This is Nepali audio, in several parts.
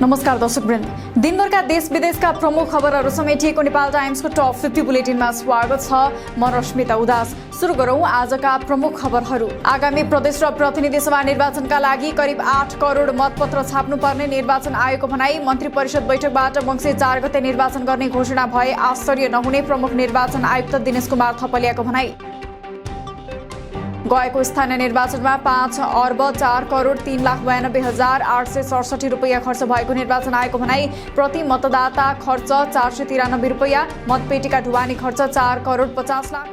नमस्कार दर्शकवृन्द, दिनभरका देश विदेशका प्रमुख खबरहरू समेटिएको नेपाल टाइम्सको टप 50 बुलेटिनमा स्वागत छ। म रश्मिता उदास। सुरु गरौं आजका प्रमुख खबरहरू। आगामी प्रदेश र प्रतिनिधि सभा निर्वाचनका लागि करिब 8 करोड मतपत्र छाप्नुपर्ने निर्वाचन आयोगको भनाई। मन्त्री परिषद बैठकबाट मङ्सिर 4 गते निर्वाचन गर्ने घोषणा भए आश्चर्य नहुने प्रमुख निर्वाचन आयुक्त दिनेश कुमार थपलियाको भनाई। गएको स्थानीय निर्वाचनमा 5 अर्ब 4 करोड 3,92,867 रुपैयाँ खर्च भएको निर्वाचन आयोगको भनाई। प्रति मतदाता खर्च 493 रुपैयाँ, मतपेटिका ढुवानी खर्च 4 करोड 50 लाख।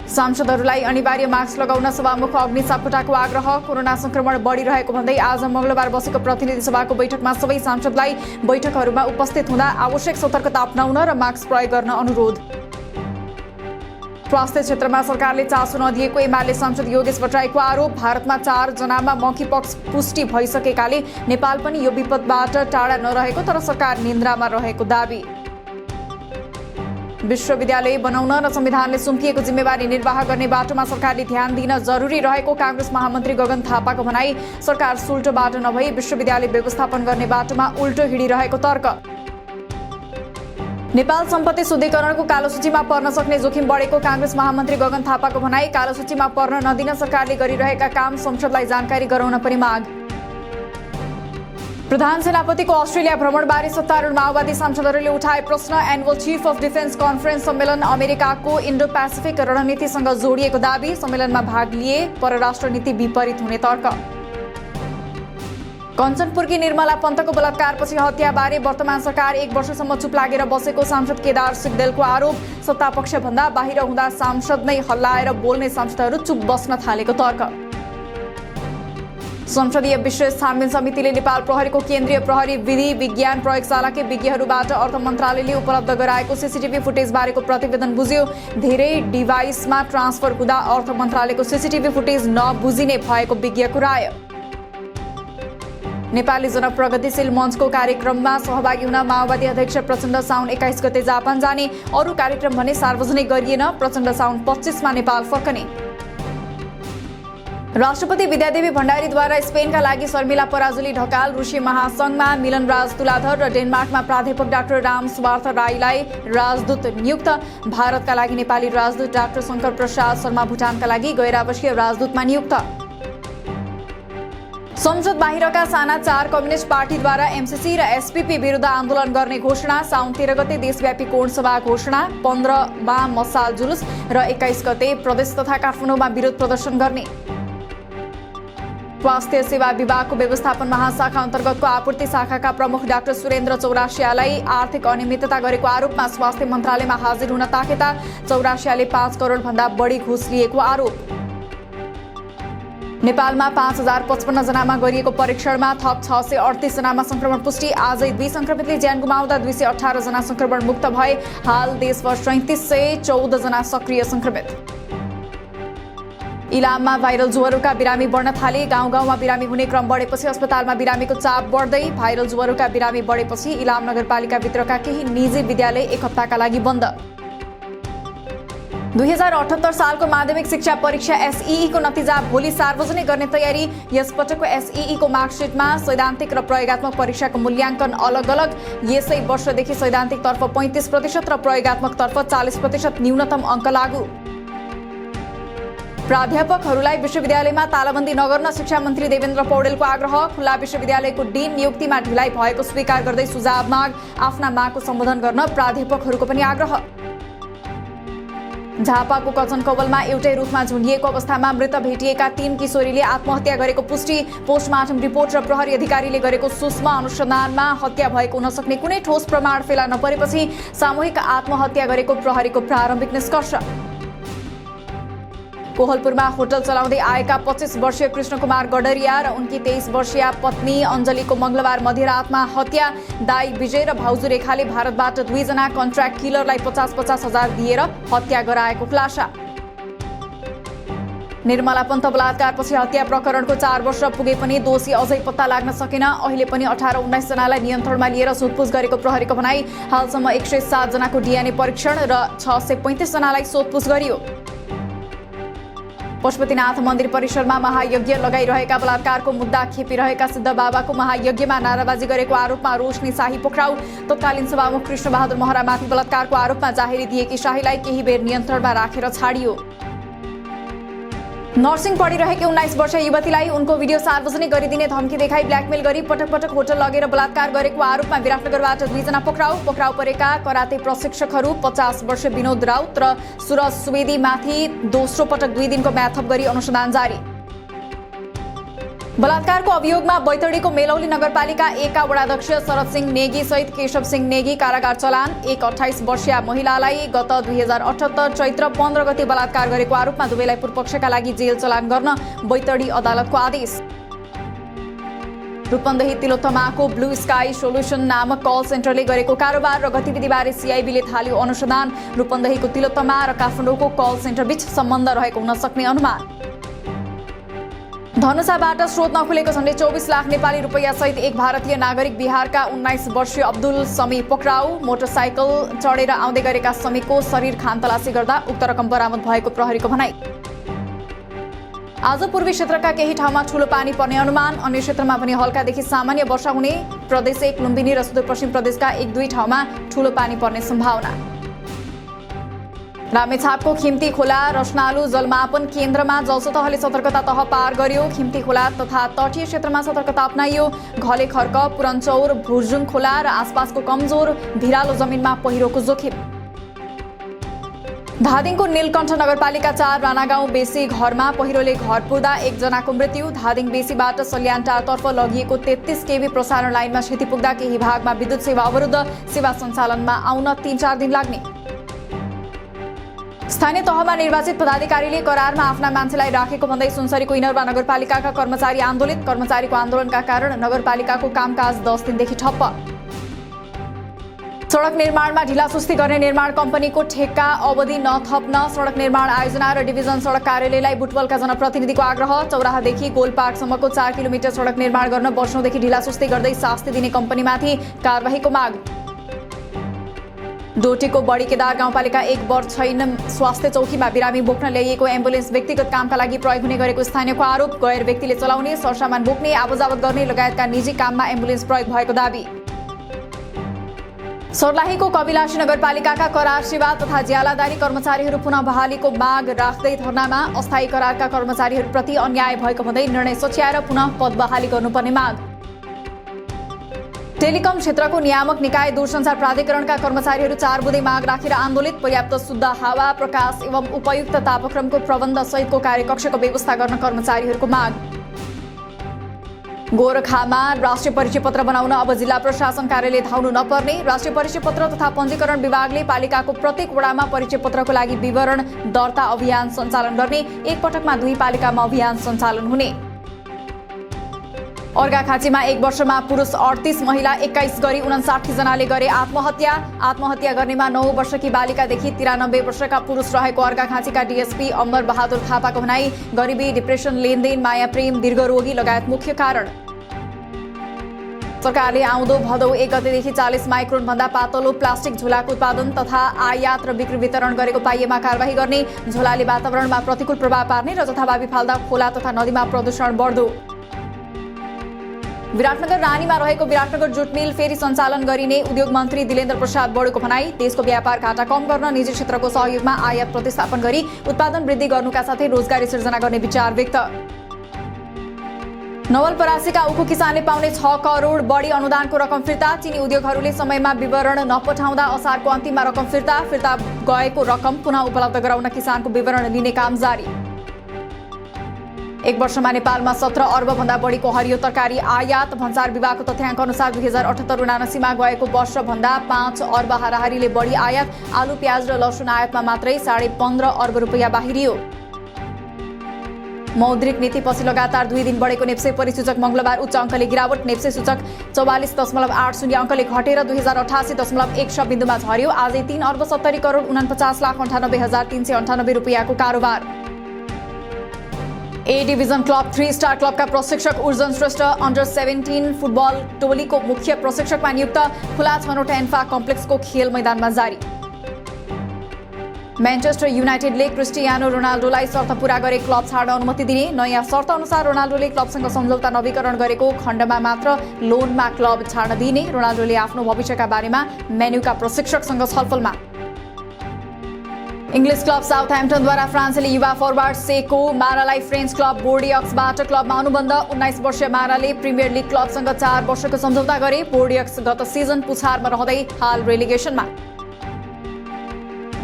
सांसदहरूलाई अनिवार्य मास्क लगाउन सभामुख अग्नि सापकोटाको आग्रह। कोरोना संक्रमण बढिरहेको भन्दै आज मंगलबार बसेको प्रतिनिधि सभाको बैठकमा सबै सांसदलाई बैठकहरूमा उपस्थित हुँदा आवश्यक सतर्कता अपनाउन र मास्क प्रयोग गर्न अनुरोध। स्वास्थ्य क्षेत्रमा सरकारले चासो नदिएको एमाले सांसद योगेश भट्टराईको आरोप। भारतमा 4 जनामा मङ्कीपक्स पुष्टि भइसकेकाले नेपाल पनि यो विपदबाट टाढा नरहेको तर सरकार निन्द्रामा रहेको दाबी। विश्वविद्यालय बनाउन र संविधानले सुम्पिएको जिम्मेवारी निर्वाह गर्ने बाटोमा सरकारले ध्यान दिन जरुरी रहेको कांग्रेस महामन्त्री गगन थापाको भनाई। सरकार सुल्टो बाटो नभई विश्वविद्यालय व्यवस्थापन गर्ने बाटोमा उल्टो हिँडिरहेको तर्क। नेपाल सम्पत्ति शुद्धिकरणको कालो सूचीमा पर्न सक्ने जोखिम बढेको कांग्रेस महामन्त्री गगन थापाको भनाई। कालो सूचीमा पर्न नदिन सरकारले गरिरहेका काम संसदलाई जानकारी गराउन पनि माग। प्रधान सेनापतिको अस्ट्रेलिया भ्रमणबारे सत्तारूढ माओवादी सांसदहरूले उठाए प्रश्न। Annual chief of defence conference सम्मेलन अमेरिकाको इन्डो पेसिफिक रणनीतिसँग जोडिएको दाबी। सम्मेलनमा भाग लिए परराष्ट्र नीति विपरीत हुने तर्क। कञ्चनपुरकी निर्मला पन्तको बलात्कारपछि हत्याबारे वर्तमान सरकार 1 वर्षसम्म चुप लागेर बसेको सांसद केदार सिग्देलको आरोप। सत्तापक्ष भन्दा बाहिर हुँदा सांसद नै हल्लाएर बोल्ने सांसदहरू चुप बस्न थालेको तर्क। संसदीय विशेष छानबिन समितिले नेपाल प्रहरीको केन्द्रीय प्रहरी विधि विज्ञान प्रयोगशालाकै विज्ञहरूबाट अर्थ मन्त्रालयले उपलब्ध गराएको सीसीटीभी फुटेज बारेको प्रतिवेदन बुझ्यो। धेरै डिभाइसमा ट्रान्सफर हुँदा अर्थ मन्त्रालयको सीसीटीभी फुटेज नबुझिने भएको विज्ञको राय। नेपाली जनप्रगतिशील मञ्चको कार्यक्रममा सहभागी हुन माओवादी अध्यक्ष प्रचण्ड साउन 21 गते जापान जाने। अरू कार्यक्रम भने सार्वजनिक गरिएन। प्रचण्ड साउन 25 मा नेपाल फर्कने। राष्ट्रपति विद्यादेवी भण्डारीद्वारा स्पेनका लागि शर्मिला पराजुली ढकाल, रुसी महासंघमा मिलनराज तुलाधर र डेनमार्कमा प्राध्यापक डाक्टर राम स्वार्थ राईलाई राजदूत नियुक्त। भारतका लागि नेपाली राजदूत डाक्टर शङ्कर प्रसाद शर्मा भुटानका लागि गैरावसीय राजदूतमा नियुक्त। संसद बाहिरका साना 4 कम्युनिस्ट पार्टीद्वारा एमसीसी र एसपीपी विरुद्ध आन्दोलन गर्ने घोषणा। साउन 13 गते देशव्यापी कोण सभा घोषणा। 15 मा मसाल जुलुस र 21 गते प्रदेश तथा काठमाडौँमा विरोध प्रदर्शन गर्ने। स्वास्थ्य सेवा विभागको व्यवस्थापन महाशाखा अन्तर्गतको आपूर्ति शाखाका प्रमुख डाक्टर सुरेन्द्र चौरासियालाई आर्थिक अनियमितता गरेको आरोपमा स्वास्थ्य मन्त्रालयमा हाजिर हुन ताकेता चौरासियाले 5 करोड भन्दा बढी घुस लिएको आरोप। नेपालमा 5055 जनामा गरिएको परीक्षणमा थप 638 जनामा संक्रमण पुष्टि। आजै 2 संक्रमितले ज्यान गुमाउँदा 218 जना संक्रमण मुक्त भए। हाल देशभर 3714 जना सक्रिय संक्रमित। इलाममा भाइरल ज्वरोका बिरामी बढ्न थाले। गाउँ गाउँमा बिरामी हुने क्रम बढेपछि अस्पतालमा बिरामीको चाप बढ्दै। भाइरल ज्वरोका बिरामी बढेपछि इलाम नगरपालिकाभित्रका केही निजी विद्यालय 1 हप्ताका लागि बन्द। 2078 सालको माध्यमिक शिक्षा परीक्षा एसईई को नतिजा भोलि सार्वजनिक गर्ने तयारी। यस पटकको एसईई को मार्कसिटमा सैद्धान्तिक र प्रयोगात्मक परीक्षाको मूल्याङ्कन अलग अलग। यसै वर्षदेखि सैद्धान्तिक तर्फ 35% र प्रयोगात्मक तर्फ 40% न्यूनतम अङ्क लागू। प्राध्यापकहरूलाई विश्वविद्यालयमा तालाबन्दी नगर्न शिक्षा मन्त्री देवेन्द्र पौडेलको आग्रह। खुल्ला विश्वविद्यालयको डिन नियुक्तिमा ढिलाइ भएको स्वीकार गर्दै सुझाव माग। आफ्ना मागको सम्बोधन गर्न प्राध्यापकहरूको पनि आग्रह। झापाको कचनकवलमा एउटै रुखमा झुन्डिएको अवस्थामा मृत भेटिएका 3 किशोरीले आत्महत्या गरेको पुष्टि। पोस्टमार्टम रिपोर्ट र प्रहरी अधिकारीले गरेको सूक्ष्म अनुसन्धानमा हत्या भएको हुन सक्ने कुनै ठोस प्रमाण फेला नपरेपछि सामूहिक आत्महत्या गरेको प्रहरीको प्रारम्भिक निष्कर्ष। कोहलपुरमा होटल चलाउँदै आएका 25 वर्षीय कृष्णकुमार गडरिया र उनकी 23 वर्षीय पत्नी अञ्जलीको मंगलबार मध्यरातमा हत्या। दाई विजय र भाउजू रेखाले भारतबाट 2 जना कन्ट्र्याक्ट किलरलाई 50-50 हजार दिएर हत्या गराएको खुलासा। निर्मला पन्त बलात्कारपछि हत्या प्रकरणको 4 वर्ष पुगे पनि दोषी अझै पत्ता लाग्न सकेन। अहिले पनि 18-19 जनालाई नियन्त्रणमा लिएर सोधपुछ गरेको प्रहरीको भनाई। हालसम्म 107 जनाको डीएनए परीक्षण र 635 जनालाई सोधपुछ गरियो। पशुपतिनाथ मन्दिर परिसरमा महायज्ञ लगाइरहेका बलात्कारको मुद्दा खेपिरहेका सिद्ध बाबाको महायज्ञमा नाराबाजी गरेको आरोपमा रोशनी शाही पक्राउ। तत्कालीन सभामुख कृष्णबहादुर महरामाथि बलात्कारको आरोपमा जाहेरी दिएकी शाहीलाई केही बेर नियन्त्रणमा राखेर छाडियो। नर्सिङ पढिरहेकी 19 वर्षीय युवतीलाई उनको भिडियो सार्वजनिक गरिदिने धम्की देखाई ब्ल्याकमेल गरी पटक पटक होटल लगेर बलात्कार गरेको आरोपमा विराटनगरबाट 2 जना पक्राउ परेका कराते प्रशिक्षकहरू 50 वर्षीय विनोद राउत र सुरज सुवेदीमाथि दोस्रो पटक 2 दिनको म्याथप गरी अनुसन्धान जारी। बलात्कारको अभियोगमा बैतडीको मेलौली नगरपालिका 1 का वडाध्यक्ष शरद सिंह नेगी सहित केशव सिंह नेगी कारागार चलान। एक 28 वर्षीय महिलालाई गत 2078 चैत्र 15 गते बलात्कार गरेको आरोपमा दुवैलाई पूर्वपक्षका लागि जेल चलान गर्न बैतडी अदालतको आदेश। रूपन्देही तिलोत्तमाको ब्लू स्काई सोल्युसन नामक कल सेन्टरले गरेको कारोबार र गतिविधिबारे सीआईबीले थाल्यो अनुसन्धान। रूपन्देहीको तिलोत्तमा र काठमाडौँको कल सेन्टर बीच सम्बन्ध रहेको हुन सक्ने अनुमान। धनुषाबाट स्रोत नखुलेको झण्डै 24 लाख नेपाली रुपैयाँ सहित एक भारतीय नागरिक बिहारका 19 वर्षीय अब्दुल समी पक्राउ। मोटरसाइकल चढेर आउँदै गरेका समीको शरीर खानतलासी गर्दा उक्त रकम बरामद भएको प्रहरीको भनाई। आज पूर्वी क्षेत्रका केही ठाउँमा ठूलो पानी पर्ने अनुमान। अन्य क्षेत्रमा पनि हल्कादेखि सामान्य वर्षा हुने। प्रदेश 1 लुम्बिनी र सुदूरपश्चिम प्रदेशका 1-2 ठाउँमा ठूलो पानी पर्ने सम्भावना। रामेछापको खिम्ती खोला रसनालु जलमापन केन्द्रमा जलसतहले सतर्कता तह पार गर्यो। खिम्ती खोला तथा तटीय क्षेत्रमा सतर्कता अपनाइयो। घले खर्क पुरन्चौर भुर्जुङ खोला र आसपासको कमजोर भिरालो जमिनमा पहिरोको जोखिम। धादिङको नीलकण्ठ नगरपालिका 4 राणागाउँ बेसी घरमा पहिरोले घर पुर्दा 1 जनाको मृत्यु। धादिङ बेसीबाट सल्यानटारतर्फ लगिएको 33 केबी प्रसारण लाइनमा क्षति पुग्दा केही भागमा विद्युत सेवा अवरुद्ध। सेवा सञ्चालनमा आउन 3-4 दिन लाग्ने। स्थानीय तहमा निर्वाचित पदाधिकारीले करारमा आफ्ना मान्छेलाई राखेको भन्दै सुनसरीको इनरवा नगरपालिकाका कर्मचारी आन्दोलित। कर्मचारीको आन्दोलनका कारण नगरपालिकाको कामकाज 10 दिनदेखि ठप्प। सडक निर्माणमा ढिलासुस्ती गर्ने निर्माण कम्पनीको ठेक्का अवधि नथप्न सडक निर्माण आयोजना र डिभिजन सडक कार्यालयलाई बुटवलका जनप्रतिनिधिको आग्रह। चौराहादेखि गोलपार्कसम्मको 4 किलोमिटर सडक निर्माण गर्न वर्षौंदेखि ढिलासुस्ती गर्दै शास्ति दिने कम्पनीमाथि कारबाहीको माग। डोटीको बडी केदार गाउँपालिका 1 वर्ष छैन स्वास्थ्य चौकीमा बिरामी बोक्न ल्याइएको एम्बुलेन्स व्यक्तिगत कामका लागि प्रयोग हुने गरेको स्थानीयको आरोप। गैर व्यक्तिले चलाउने सरसामान बोक्ने आवतजावत गर्ने लगायतका निजी काममा एम्बुलेन्स प्रयोग भएको दाबी। सर्लाहीको कविलासी नगरपालिकाका करार सेवा तथा ज्यालादारी कर्मचारीहरू पुनः बहालीको माग राख्दै धरनामा। अस्थायी करारका कर्मचारीहरूप्रति अन्याय भएको भन्दै निर्णय सच्याएर पुनः पद बहाली गर्नुपर्ने माग। टेलिकम क्षेत्रको नियामक निकाय दूरसञ्चार प्राधिकरणका कर्मचारीहरू 4 बुँदे माग राखेर आन्दोलित। पर्याप्त शुद्ध हावा प्रकाश एवं उपयुक्त तापक्रमको प्रबन्ध सहितको कार्यकक्षको व्यवस्था गर्न कर्मचारीहरूको माग। गोरखामा राष्ट्रिय परिचय पत्र बनाउन अब जिल्ला प्रशासन कार्यालय धाउनु नपर्ने। राष्ट्रिय परिचय पत्र तथा पञ्जीकरण विभागले पालिकाको प्रत्येक वडामा परिचय पत्रको लागि विवरण दर्ता अभियान सञ्चालन गर्ने। एक पटकमा 2 पालिकामा अभियान सञ्चालन हुने। अर्घाखाँचीमा 1 वर्षमा पुरुष 38 महिला 21 गरी 59 जनाले गरे आत्महत्या। आत्महत्या गर्नेमा 9 वर्षकी बालिकादेखि 93 वर्षका पुरुष रहेको अर्घाखाँचीका डीएसपी अमर बहादुर थापाको भनाई। गरिबी डिप्रेसन लेनदेन माया प्रेम दीर्घरोगी लगायत मुख्य कारण। सरकारले आउँदो भदौ 1 गतेदेखि 40 माइक्रोन भन्दा पातलो प्लास्टिक झोलाको उत्पादन तथा आयात र बिक्री वितरण गरेको पाइएमा कारबाही गर्ने। झोलाले वातावरणमा प्रतिकूल प्रभाव पार्ने र जथाभावी फाल्दा खोला तथा नदीमा प्रदूषण बढ्दो। विराटनगर रानीमा रहेको विराटनगर जुट मिल फेरि सञ्चालन गरिने उद्योग मन्त्री दिलेन्द्र प्रसाद बडोको भनाई। देशको व्यापार घाटा कम गर्न निजी क्षेत्रको सहयोगमा आयात प्रतिस्थापन गरी उत्पादन वृद्धि गर्नुका साथै रोजगारी सिर्जना गर्ने विचार व्यक्त। नवलपरासीका उखु किसानले पाउने 6 करोड बढी अनुदानको रकम फिर्ता। चिनी उद्योगहरूले समयमा विवरण नपठाउँदा असारको अन्तिममा रकम फिर्ता गएको रकम पुनः उपलब्ध गराउन किसानको विवरण लिने काम जारी। 1 वर्षमा नेपालमा 17 अर्ब भन्दा बढीको हरियो तरकारी आयात। भन्सार विभागको तथ्याङ्क अनुसार 2078-79 मा गएको वर्ष भन्दा 5 अर्ब हाराहारीले बढी आयात। आलु प्याज र लसुन आयातमा मात्रै 15.5 अर्ब रुपैयाँ बाहिरियो। मौद्रिक नीतिपछि लगातार 2 दिन बढेको नेप्से परिसूचक मंगलबार उच्च अङ्कले गिरावट। नेप्से सूचक 44.80 अङ्कले घटेर 2088.16 बिन्दुमा झर्यो। आजै 3 अर्ब 70 करोड 49,98,398 रुपैयाँको कारोबार। ए डिभिजन क्लब 3 स्टार क्लबका प्रशिक्षक उर्जन श्रेष्ठ अन्डर 17 फुटबल टोलीको मुख्य प्रशिक्षकमा नियुक्त। खुला छनौट एन्फा कम्प्लेक्सको खेल मैदानमा जारी। म्यान्चेस्टर युनाइटेडले क्रिस्टियानो रोनाल्डोलाई शर्त पूरा गरे क्लब छाड्न अनुमति दिने। नयाँ शर्त अनुसार रोनाल्डोले क्लबसँग सम्झौता नवीकरण गरेको खण्डमा मात्र लोनमा क्लब छाड्न दिने। रोनाल्डोले आफ्नो भविष्यका बारेमा मेन्युका प्रशिक्षकसँग छलफलमा। इङ्ग्लिस क्लब साउथह्याम्पटनद्वारा फ्रान्सेली युवा फरवार्ड सेको मारालाई फ्रेन्च क्लब बोर्डियक्सबाट क्लबमा अनुबन्ध। 19 वर्षीय माराले प्रिमियर लिग क्लबसँग 4 वर्षको सम्झौता गरे। बोर्डियक्स गत सिजन पुछारमा रहँदै हाल रेलिगेसनमा।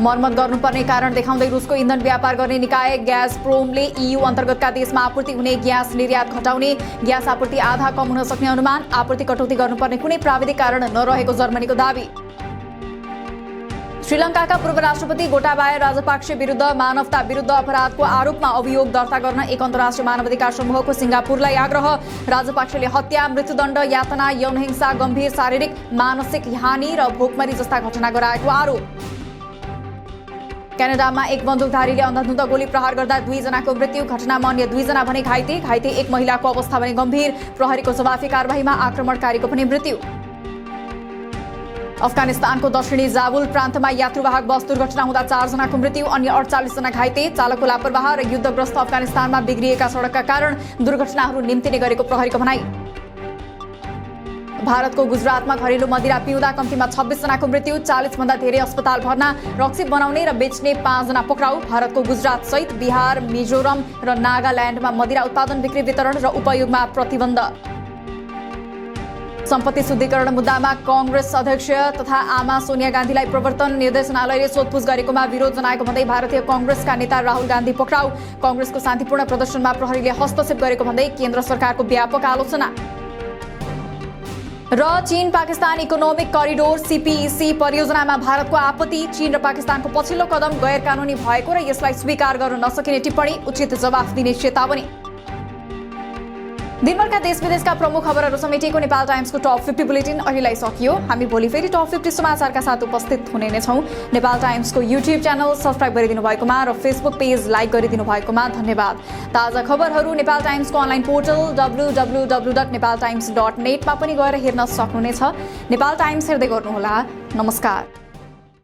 मर्मत गर्नुपर्ने कारण देखाउँदै रुसको इन्धन व्यापार गर्ने निकाय ग्याजप्रोमले EU अन्तर्गतका देशमा आपूर्ति हुने ग्यास निर्यात घटाउने। ग्यास आपूर्ति आधा कम हुन सक्ने अनुमान। आपूर्ति कटौती गर्नुपर्ने कुनै प्राविधिक कारण नरहेको जर्मनीको दावी। श्रीलङ्काका पूर्व राष्ट्रपति गोटाबाया राजपाक्से विरुद्ध मानवता विरुद्ध अपराधको आरोपमा अभियोग दर्ता गर्न एक अन्तर्राष्ट्रिय मानवाधिकार समूहको सिङ्गापुरलाई आग्रह। राजपाक्सेले हत्या, मृत्युदण्ड, यातना, यौन हिंसा, गम्भीर शारीरिक मानसिक हानि र भोकमरी जस्ता घटना गराएको आरोप। क्यानाडामा एक बन्दुकधारीले अन्धाधुन्द गोली प्रहार गर्दा 2 जनाको मृत्यु। घटनामा अन्य 2 जना भने घाइते। एक महिलाको अवस्था भने गम्भीर। प्रहरीको जवाफी कारबाहीमा आक्रमणकारीको पनि मृत्यु। अफगानिस्तानको दक्षिणी जाबुल प्रान्तमा यात्रुवाहक बस दुर्घटना हुँदा 4 जनाको मृत्यु, अन्य 48 जना घाइते। चालकको लापरवाह र युद्धग्रस्त अफगानिस्तानमा बिग्रिएका सडकका कारण दुर्घटनाहरू निम्तिने गरेको प्रहरीको भनाई। भारतको गुजरातमा घरेलु मदिरा पिउँदा कम्तीमा 26 जनाको मृत्यु, 40 भन्दा धेरै अस्पताल भर्ना। रक्सी बनाउने र बेच्ने 5 जना पक्राउ। भारतको गुजरात सहित बिहार, मिजोरम र नागाल्यान्डमा मदिरा उत्पादन, बिक्री, वितरण र उपयोगमा प्रतिबन्ध। सम्पत्ति शुद्धिकरण मुद्दामा कांग्रेस अध्यक्ष तथा आमा सोनिया गान्धीलाई प्रवर्तन निर्देशनालयले सोधपुछ गरेकोमा विरोध जनाएको भन्दै भारतीय कांग्रेसका नेता राहुल गान्धी पक्राउ। कांग्रेसको शान्तिपूर्ण प्रदर्शनमा प्रहरीले हस्तक्षेप गरेको भन्दै केन्द्र सरकारको व्यापक आलोचना। र चीन पाकिस्तान इकोनोमिक करिडोर CPEC परियोजनामा भारतको आपत्ति। चीन र पाकिस्तानको पछिल्लो कदम गैर कानूनी भएको र यसलाई स्वीकार गर्न नसकिने टिप्पणी। उचित जवाफ दिने चेतावनी। दिनभरका देश विदेशका प्रमुख खबरहरू समेटिएको नेपाल टाइम्सको टप 50 बुलेटिन अहिलेलाई सकियो। हामी भोलि फेरि टप 50 समाचारका साथ उपस्थित हुने नै छौं। नेपाल टाइम्सको YouTube च्यानल सब्स्क्राइब गरिदिनु भएकोमा र फेसबुक पेज लाइक गरिदिनु भएकोमा धन्यवाद। ताजा खबरहरू नेपाल टाइम्सको अनलाइन पोर्टल www.nepaltimes.net मा पनि गएर हेर्न सक्नुहुनेछ। नेपाल टाइम्स हेर्दै गर्नुहोला। नमस्कार।